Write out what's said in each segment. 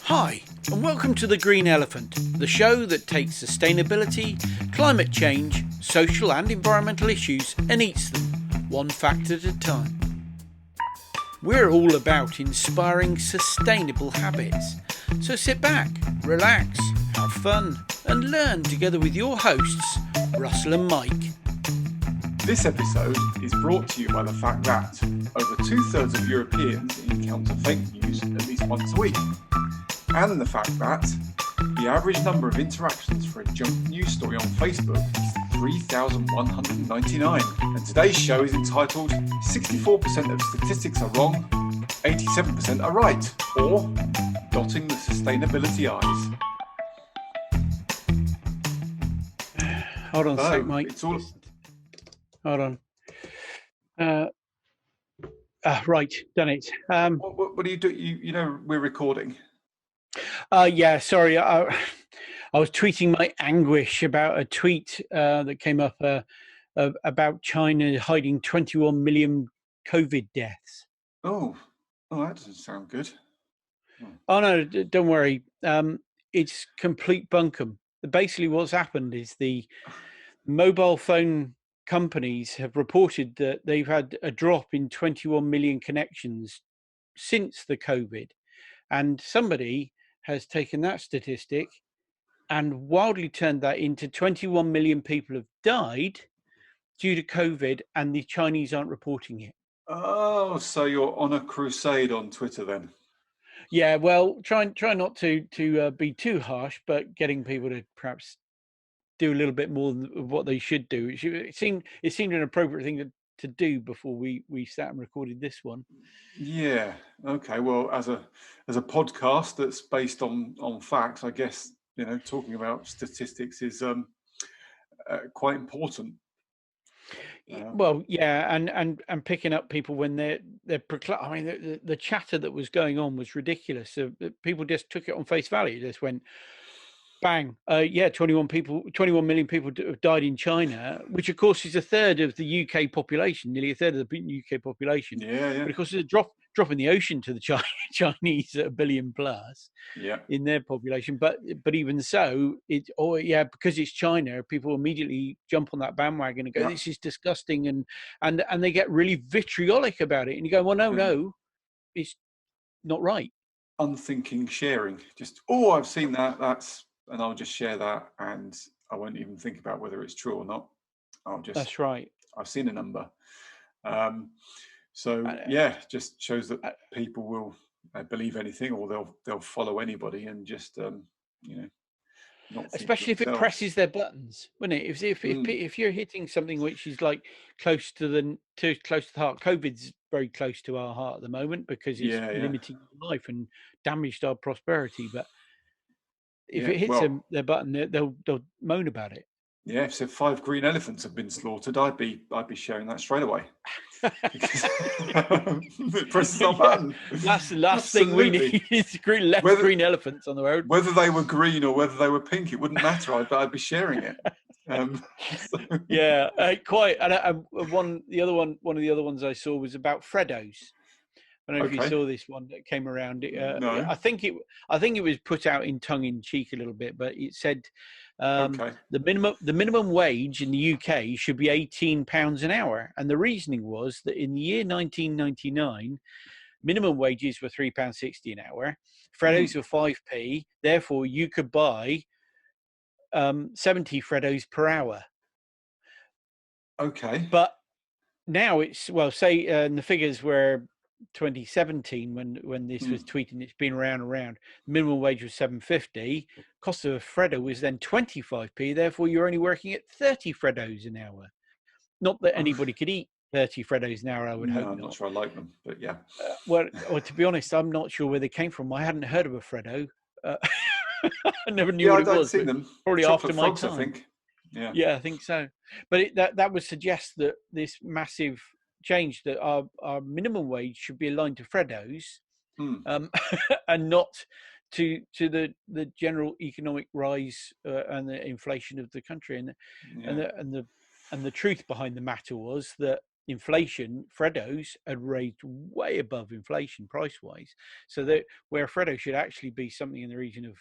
Hi, and welcome to The Green Elephant, the show that takes sustainability, climate change, social and environmental issues and eats them, one fact at a time. We're all about inspiring sustainable habits, so sit back, relax, have fun, and learn together with your hosts, Russell and Mike. This episode is brought to you by the fact that over 2/3 of Europeans encounter fake news at least once a week, and the fact that the average number of interactions for a junk news story on Facebook is 3,199. And today's show is entitled 64% of statistics are wrong, 87% are right, or dotting the sustainability I's. Hold on a sec, Mike. It's all... Hold on. Right, done it. What do you do? You know we're recording. Yeah, sorry. I was tweeting my anguish about a tweet that came up about China hiding 21 million COVID deaths. Oh, that doesn't sound good. Oh no, don't worry. It's complete bunkum. Basically, what's happened is the mobile phone companies have reported that they've had a drop in 21 million connections since the COVID, and somebody has taken that statistic and wildly turned that into 21 million people have died due to COVID, and the Chinese aren't reporting it. Oh, so you're on a crusade on Twitter then? Yeah, well, try not to be too harsh, but getting people to perhaps do a little bit more than what they should do. It seemed an appropriate thing to do before we sat and recorded this one. Yeah. Okay. Well, as a podcast that's based on facts, I guess talking about statistics is quite important. Well, yeah, and picking up people when they're I mean, the chatter that was going on was ridiculous. So people just took it on face value. Just went, bang, 21 million people have died in China, which of course is a third of the UK population, nearly a third of the UK population. Yeah. But of course, there's a drop in the ocean to the Chinese at 1 billion plus in their population. But even so, because it's China, people immediately jump on that bandwagon and go, this is disgusting, and they get really vitriolic about it. And you go, well, no, it's not right. Unthinking sharing, just I've seen that, and I'll just share that, and I won't even think about whether it's true or not. That's right. I've seen a number. Just shows that people will believe anything, or they'll follow anybody, and just not especially if it presses their buttons, wouldn't it? If you're hitting something which is like close to the heart. COVID's very close to our heart at the moment because it's limiting life and damaged our prosperity. But if it hits their button, they'll moan about it. Yeah, if 5 green elephants have been slaughtered, I'd be sharing that straight away. It presses our button. That's the last thing we need is green elephants on the road. Whether they were green or whether they were pink, it wouldn't matter. I'd be sharing it. Yeah, quite. And one of the other ones I saw was about Freddos. I don't know if you saw this one that came around. No. I think it was put out in tongue in cheek a little bit, but it said the minimum wage in the UK should be £18 an hour, and the reasoning was that in the year 1999, minimum wages were £3.60 an hour. Freddos were 5p. Therefore, you could buy 70 Freddos per hour. Okay. But now it's the figures were 2017 when this was tweeted. It's been around. Minimum wage was £7.50. Cost of a Freddo was then 25p. Therefore, you're only working at 30 Freddos an hour. Not that anybody could eat 30 Freddos an hour. I would hope not. I'm not sure I like them, but yeah. Well, to be honest, I'm not sure where they came from. I hadn't heard of a Freddo. I never knew what it was. I'd seen them. Probably Chocolate after frogs, my time. I think. Yeah, I think so. But that would suggest that this massive change, that our minimum wage should be aligned to Freddos, and not to the general economic rise and the inflation of the country. And the truth behind the matter was that inflation, Freddo's had raised way above inflation price-wise. So that where Freddo should actually be something in the region of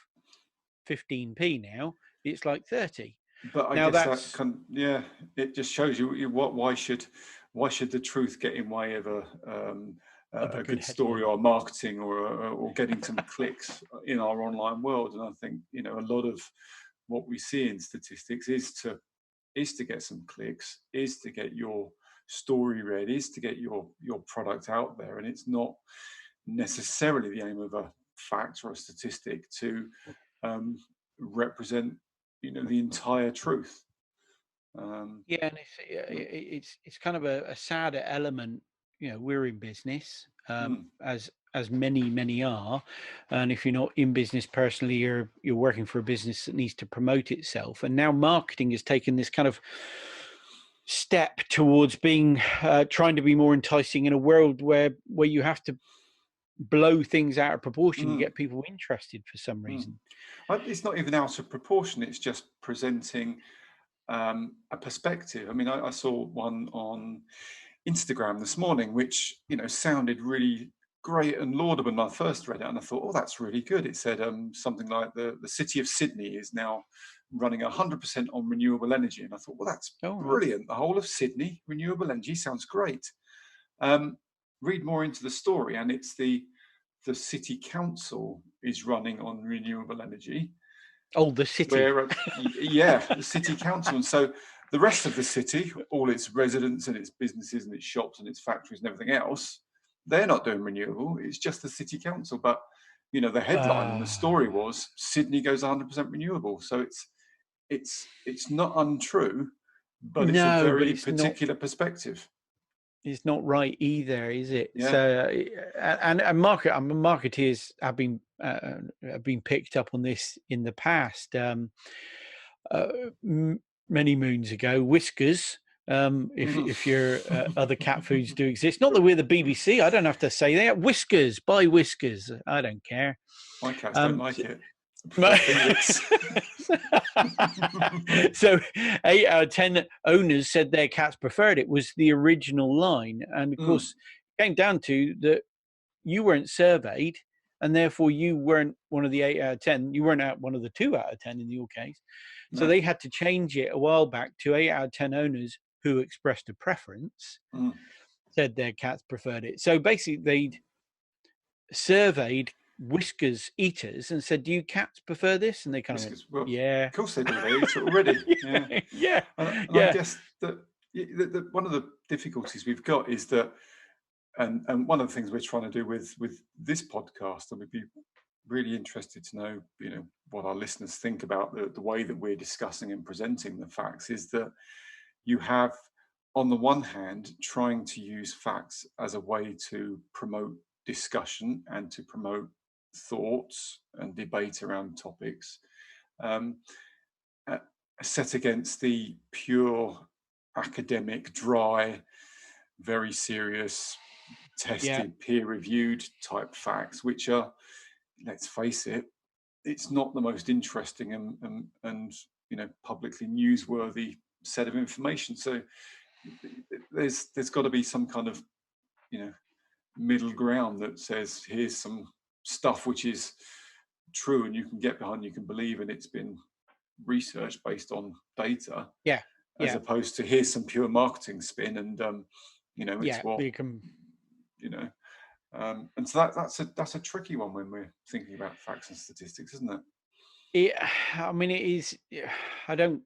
15p now, it's like 30. But I Now guess that that's yeah, it just shows you what why should the truth get in way of of a a good good story headline. or marketing or getting some clicks in our online world? And I think a lot of what we see in statistics is to get some clicks, is to get your story read, is to get your product out there, and it's not necessarily the aim of a fact or a statistic to um, represent the entire truth. Yeah, and it's kind of a sadder element. We're in business, Mm, as many are, and if you're not in business personally, you're working for a business that needs to promote itself. And now marketing has taken this kind of step towards being trying to be more enticing in a world where you have to blow things out of proportion to mm, get people interested for some mm. reason. It's not even out of proportion. It's just presenting a perspective. I mean, I saw one on Instagram this morning, which sounded really great and laudable. And I first read it, and I thought, "Oh, that's really good." It said something like the city of Sydney is now running 100% on renewable energy, and I thought, "Well, that's Oh, right. brilliant. The whole of Sydney renewable energy sounds great." Um, Read more into the story, and it's the city council is running on renewable energy, Oh, the city. where yeah, the city council. And so the rest of the city, all its residents and its businesses and its shops and its factories and everything else, they're not doing renewable. It's just the city council. But the headline and the story Uh, was Sydney goes 100% renewable. So it's not untrue, but it's a no, but very it's not. particular perspective. It's not right either, is it? Yeah. So, marketeers have been picked up on this in the past. Uh, Many moons ago, Whiskers. If your other cat foods do exist, not that we're the BBC, I don't have to say that. Whiskers, buy Whiskers. I don't care. My cats don't Um, like it. I prefer My- Felix. so 8 out of 10 owners said their cats preferred it was the original line, and of Mm, course it came down to that you weren't surveyed, and therefore you weren't one of the 8 out of 10. You weren't out one of the 2 out of 10 in your case. So no. they had to change it a while back to 8 out of 10 owners who expressed a preference Mm. said their cats preferred it. So basically, they'd surveyed Whiskers eaters and said, "Do you cats prefer this?" And they kind of went, Whiskers. Well, "Yeah, of course they do. They eat it already. Yeah. yeah, yeah, And I yeah, guess that one of the difficulties we've got is that, and one of the things we're trying to do with this podcast, and we'd be really interested to know, what our listeners think about the way that we're discussing and presenting the facts, is that you have, on the one hand, trying to use facts as a way to promote discussion and to promote thoughts and debate around topics, um, uh, set against the pure academic, dry, very serious, yeah, tested, peer-reviewed type facts, which are, let's face it, it's not the most interesting and publicly newsworthy set of information. So there's got to be some kind of middle ground that says here's some stuff which is true and you can get behind, you can believe, and it's been researched based on data, yeah, as yeah, opposed to here's some pure marketing spin and it's yeah. what You can, you know and so that's a tricky one when we're thinking about facts and statistics, isn't it? it, I mean, it is. I don't,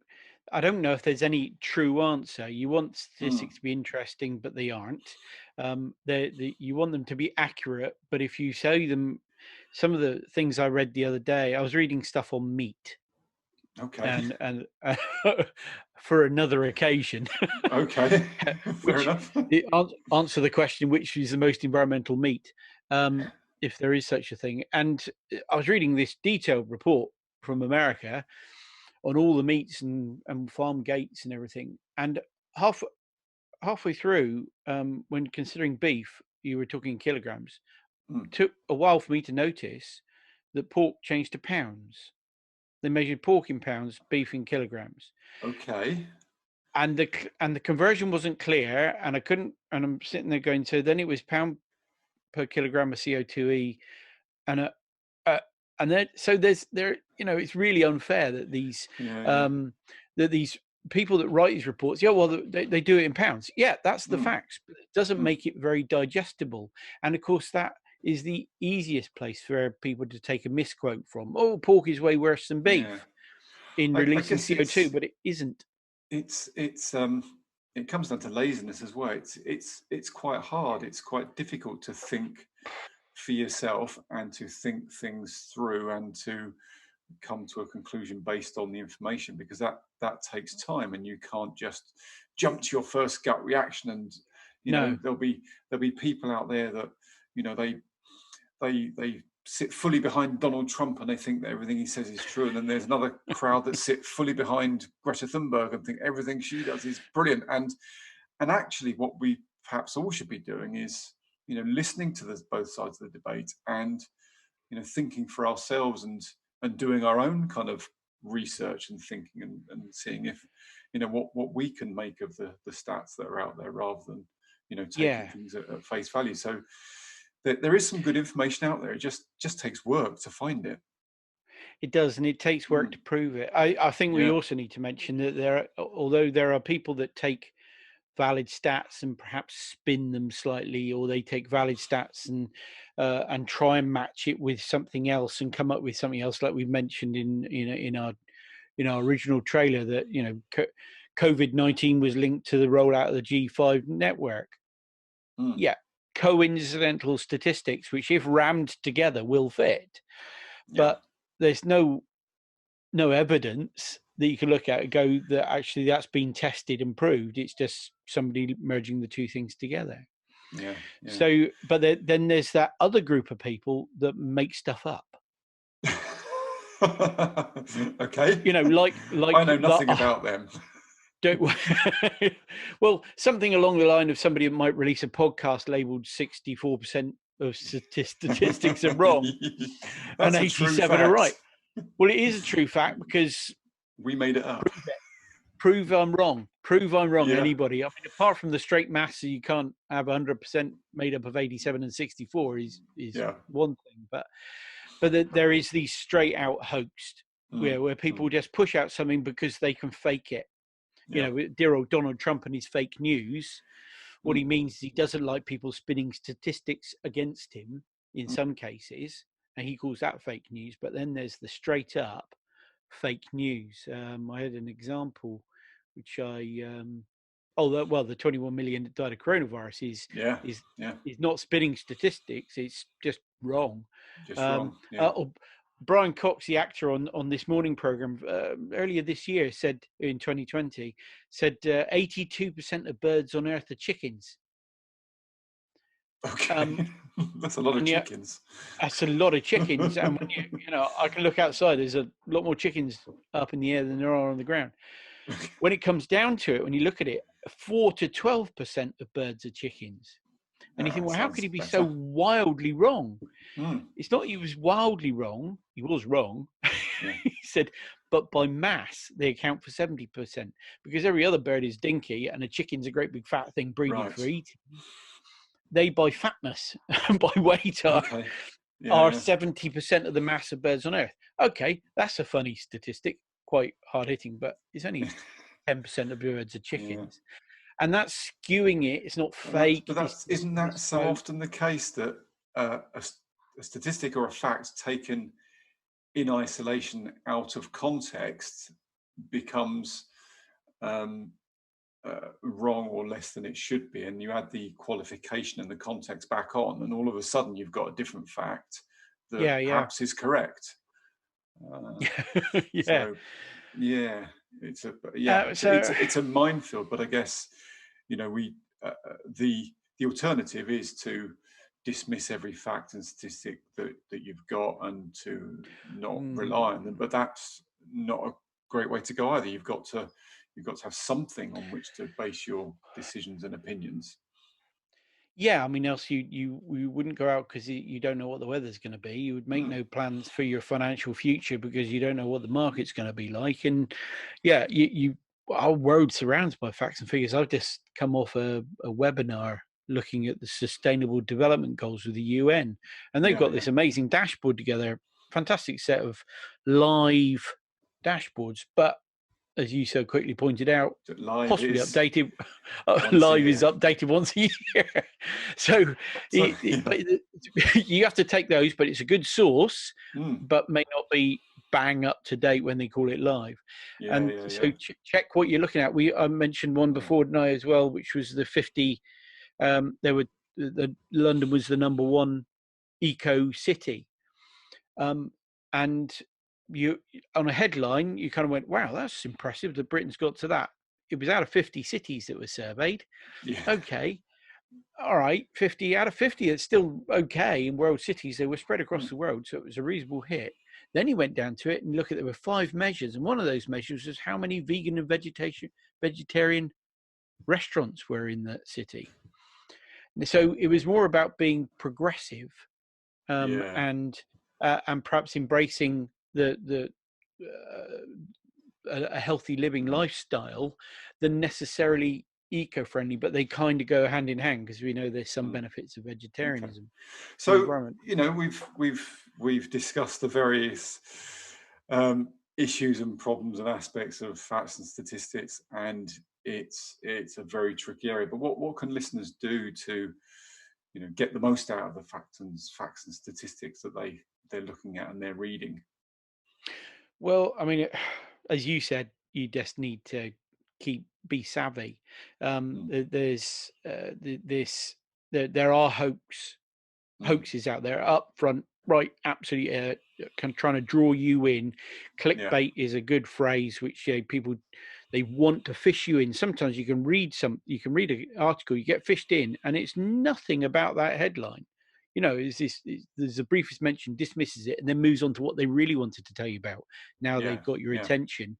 I don't know if there's any true answer. You want Mm, statistics to be interesting, but they aren't. You want them to be accurate, but if you say them, some of the things I read the other day, I was reading stuff on meat, okay. and for another occasion, Okay. Fair which enough. answer the question, which is the most environmental meat, if there is such a thing. And I was reading this detailed report from America on all the meats and farm gates and everything. And half halfway through, when considering beef, you were talking kilograms. Mm, Took a while for me to notice that pork changed to pounds. They measured pork in pounds, beef in kilograms. okay. and the conversion wasn't clear, and I couldn't. And I'm sitting there going, so then it was pound per kilogram of CO2e, and uh, and then so it's really unfair that these Yeah. that these people that write these reports, well, they do it in pounds. Yeah, that's the facts, but it doesn't make it very digestible. And of course, that is the easiest place for people to take a misquote from. Oh, pork is way worse than Yeah. beef in I releasing guess CO2, but it isn't. it's it comes down to laziness as well. It's quite hard. It's quite difficult to think for yourself and to think things through and to come to a conclusion based on the information, because that takes time, and you can't just jump to your first gut reaction. And No. there'll be people out there that they sit fully behind Donald Trump and they think that everything he says is true, and then there's another crowd that sit fully behind Greta Thunberg and think everything she does is brilliant. And actually, what we perhaps all should be doing is listening to both sides of the debate, and thinking for ourselves, and doing our own kind of research and thinking, and seeing if what we can make of the stats that are out there, rather than taking things at face value. So there is some good information out there. It just takes work to find it. It does, and it takes work to prove it. I think we also need to mention that although there are people that take valid stats and perhaps spin them slightly, or they take valid stats and try and match it with something else and come up with something else, like we mentioned in our original trailer, that COVID-19 was linked to the rollout of the G5 network. Yeah, coincidental statistics, which if rammed together will fit, but there's no evidence that you can look at and go that actually that's been tested and proved. It's just somebody merging the two things together. Yeah. So, but then there's that other group of people that make stuff up. Okay. Like I know nothing about them. Well, something along the line of somebody that might release a podcast labeled 64% of statistics are wrong and 87 are right. Well, it is a true fact, because we made it up. Prove I'm wrong. Prove I'm wrong. Yeah. Anybody. I mean, apart from the straight maths, you can't have 100% made up of 87 and 64 is one thing. But there is the straight out hoaxed, where people just push out something because they can fake it. Dear old Donald Trump and his fake news. What he means is he doesn't like people spinning statistics against him in some cases, and he calls that fake news. But then there's the straight up fake news. I had an example, which the 21 million that died of coronavirus is not spinning statistics. It's just wrong. Brian Cox, the actor on This Morning program earlier this year, said in 2020, 82% of birds on Earth are chickens. Okay, that's a lot of chickens. That's a lot of chickens, and when I can look outside. There's a lot more chickens up in the air than there are on the ground. When it comes down to it, when you look at it, 4 to 12% of birds are chickens. And you think, well, how could he be so wildly wrong? It's not he was wildly wrong. He was wrong. He said, but by mass, they account for 70%, because every other bird is dinky and a chicken's a great big fat thing breeding for eating. They, by fatness, by weight, are 70% of the mass of birds on Earth. Okay, that's a funny statistic, quite hard hitting, but it's only 10% of birds are chickens. And that's skewing it. It's not fake. Isn't that so often the case, that a statistic or a fact taken in isolation out of context becomes wrong or less than it should be, and you add the qualification and the context back on, and all of a sudden you've got a different fact that perhaps is correct. It's a minefield. But I guess the alternative is to dismiss every fact and statistic that you've got, and to not rely on them. But that's not a great way to go either. You've got to have something on which to base your decisions and opinions. Yeah, I mean, else you wouldn't go out because you don't know what the weather's going to be. You would make no plans for your financial future because you don't know what the market's going to be like. And you our world surrounded by facts and figures. I've just come off a webinar looking at the Sustainable Development Goals with the UN, and they've Yeah, got yeah. this amazing dashboard together, fantastic set of live dashboards. But as you so quickly pointed out, Live possibly is updated. once a Live is year. updated once a year. So, So, yeah. but you have to take those, but it's a good source, Mm. but may not be bang up to date when they call it live. Yeah, And yeah, so yeah. check what you're looking at. I mentioned one Mm. before tonight as well, which was the 50. There were London was the number one eco city, and you on a headline you kind of went, wow, that's impressive that Britain's got to that. It was out of 50 cities that were surveyed. Yeah. Okay, all right, 50 out of 50, it's still okay. In world cities, they were spread across Mm. the world, so it was a reasonable hit. Then he went down to it and look at there were 5 measures, and one of those measures was how many vegan and vegetarian restaurants were in the city. So it was more about being progressive, Yeah. and perhaps embracing the a healthy living lifestyle than necessarily eco-friendly, but they kind of go hand in hand because we know there's some Mm. benefits of Okay. vegetarianism to the So, environment. you know, we've discussed the various issues and problems and aspects of facts and statistics, and it's a very tricky area. But what can listeners do to, you know, get the most out of the facts and statistics that they're looking at and they're reading? Well, I mean, as you said, you just need to be savvy. Mm. There's there are Mm. hoaxes out there up front, right? Absolutely, kind of trying to draw you in. Yeah. Clickbait is a good phrase, which people they want to fish you in. Sometimes you can read an article, you get fished in, and it's nothing about that headline. You know, there's a briefest mention, dismisses it, and then moves on to what they really wanted to tell you about. Now Yeah. they've got your Yeah. attention,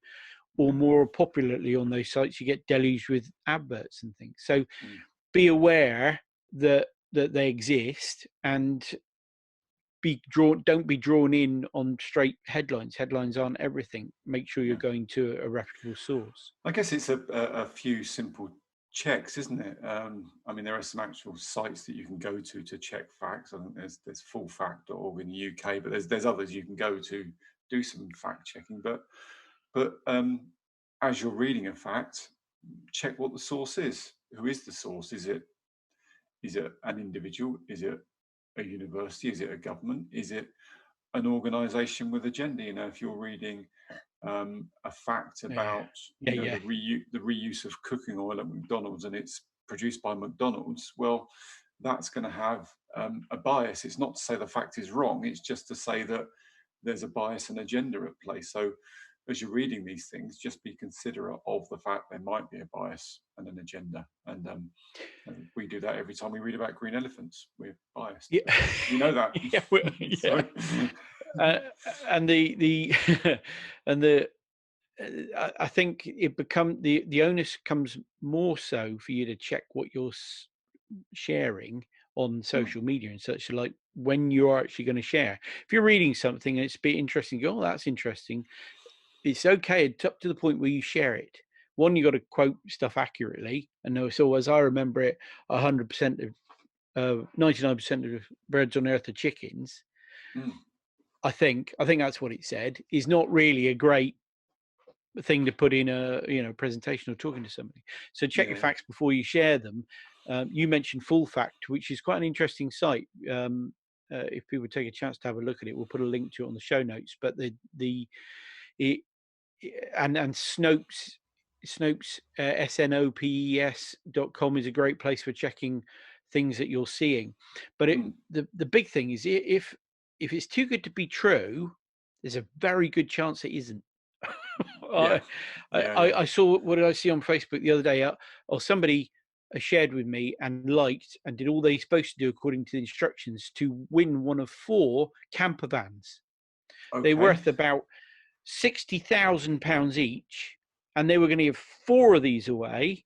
or more popularly on those sites, you get deluged with adverts and things. So Mm. be aware that they exist, and don't be drawn in on straight headlines. Headlines aren't everything. Make sure you're Yeah. going to a reputable source. I guess it's a few simple checks, isn't it? I mean, there are some actual sites that you can go to check facts. I think there's fullfact.org in the UK, but there's others you can go to do some fact checking. But as you're reading a fact, check what the source is. Who is the source? Is it an individual? Is it a university? Is it a government? Is it an organisation with agenda? You know, if you're reading a fact Yeah, about, yeah, you know, yeah, the reuse of cooking oil at McDonald's, and it's produced by McDonald's, well, that's going to have a bias. It's not to say the fact is wrong, it's just to say that there's a bias and agenda at play. So as you're reading these things, just be considerate of the fact there might be a bias and an agenda. And we do that every time we read about green elephants. We're biased. yeah, We know that. yeah, yeah. So, Uh, and the and the I think the onus comes more so for you to check what you're sharing on mm, social media and such, like when you're actually going to share. If you're reading something and it's a bit interesting, you go, oh, that's interesting. It's okay. It's up to the point where you share it. One, you got to quote stuff accurately, and so as I remember it, 100% of 99% of birds on earth are chickens. mm, I think that's what it said. Is not really a great thing to put in a presentation or talking to somebody. So check yeah, your yeah. facts before you share them. You mentioned Full Fact, which is quite an interesting site. If people take a chance to have a look at it, we'll put a link to it on the show notes. But it and Snopes snopes.com is a great place for checking things that you're seeing. But Mm, the big thing is if it's too good to be true, there's a very good chance it isn't. yeah, I, yeah, yeah. I saw, what did I see on Facebook the other day? Or somebody shared with me and liked and did all they're supposed to do according to the instructions to win one of 4 camper vans. They're Okay, worth about £60,000 each, and they were going to give 4 of these away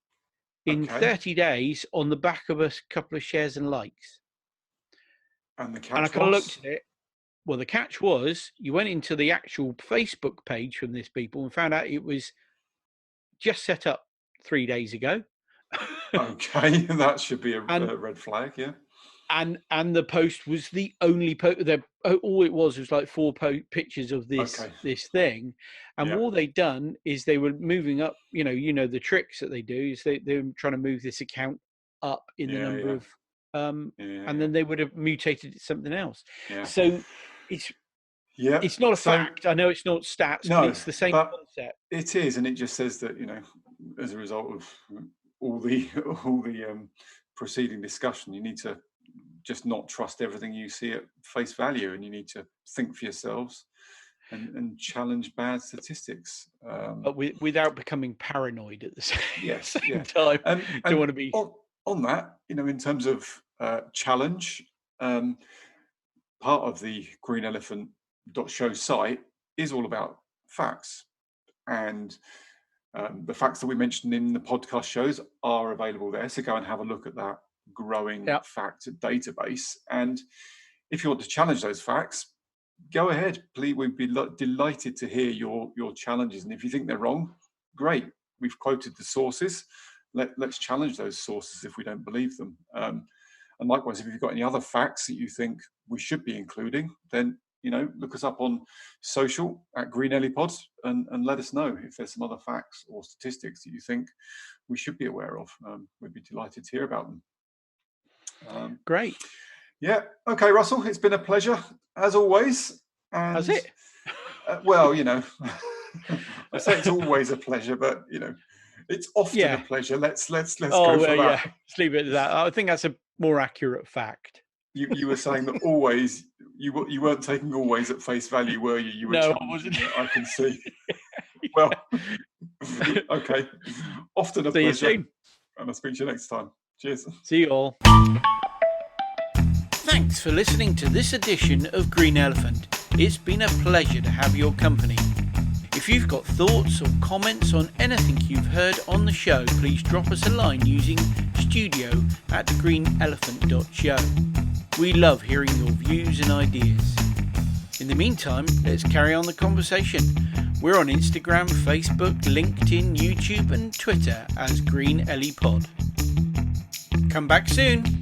in okay. 30 days on the back of a couple of shares and likes. And the And I catch kind of looked was? at it. Well, the catch was you went into the actual Facebook page from this people and found out it was just set up 3 days ago. Okay, that should be a And red flag, yeah. and the post was the only post. All it was like 4 pictures of this thing, and all they'd done is they were moving up. The tricks that they do is they're trying to move this account up in the number of, and then they would have mutated it to something else. So it's not a fact. I know it's not stats, but it's the same concept. It is, and it just says that as a result of all the preceding discussion, you need to just not trust everything you see at face value, and you need to think for yourselves and challenge bad statistics. But without becoming paranoid at the same time. Don't want to be on that. In terms of challenge, part of the greenelephant.show site is all about facts, and the facts that we mentioned in the podcast shows are available there. So go and have a look at that growing fact database. And if you want to challenge those facts, go ahead. Please, we'd be delighted to hear your challenges. And if you think they're wrong, great. We've quoted the sources. Let's challenge those sources if we don't believe them. And likewise, if you've got any other facts that you think we should be including, then look us up on social at greenellypod and let us know if there's some other facts or statistics that you think we should be aware of. We'd be delighted to hear about them. Great. Yeah. Okay, Russell, it's been a pleasure as always. And, has it? Well, I say it's always a pleasure, but it's often a pleasure. Let's go for that. Yeah. Let's leave it at that. I think that's a more accurate fact. You were saying that always you weren't taking always at face value, were you? You were no, I wasn't. I can see. Well, okay. Often a See pleasure. You soon. And I'll speak to you next time. Cheers. See you all. Thanks for listening to this edition of Green Elephant. It's been a pleasure to have your company. If you've got thoughts or comments on anything you've heard on the show, please drop us a line using studio@greenelephant.show. We love hearing your views and ideas. In the meantime, let's carry on the conversation. We're on Instagram, Facebook, LinkedIn, YouTube and Twitter as Green Ellie Pod. Come back soon.